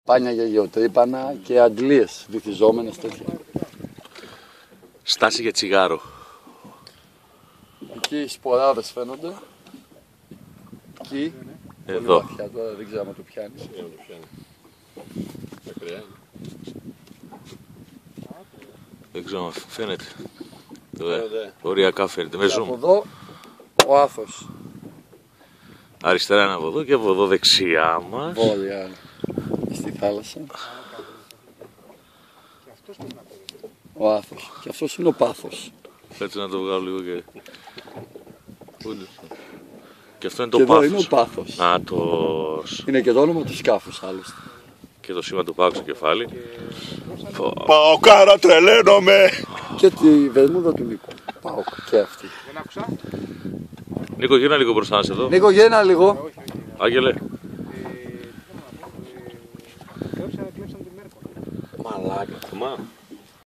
πάνια για γεωτρύπανα και αντλίες βυθιζόμενες τέτοια. Στάση για τσιγάρο. Εκεί οι σποράδες φαίνονται. Εκεί. Εδώ. Πολύ βαθιά, τώρα δεν ξέρω αν το πιάνεις. Μακριά. Δεν ξέρω αν φαίνεται. Οριακά φαίνεται. Με Και από zoom. εδώ ο Άθος. Αριστερά είναι από εδώ και από εδώ δεξιά μας. Βόρεια στη θάλασσα. Ο Άθος. Και αυτός είναι ο Πάθος. Κάτσε να το βγάλω λίγο και... Πού είναι? Και αυτό είναι Και το εδώ Πάθος. είναι ο Πάθος. Άτος. Είναι και το όνομα του σκάφους άλλωστε. Και το σήμα του Πάου στο κεφάλι. Παοκάρα, τρελαίνομαι! Και τη βερμούδα του Νίκου. Πάω και αυτή. Δεν άκουσα. Νίκο, γύρνα λίγο μπροστά μας εδώ. Νίκο, γέννα λίγο. Άγγελε. Κλέψαν τη Μέρκο. Μαλάκα. Θωμά.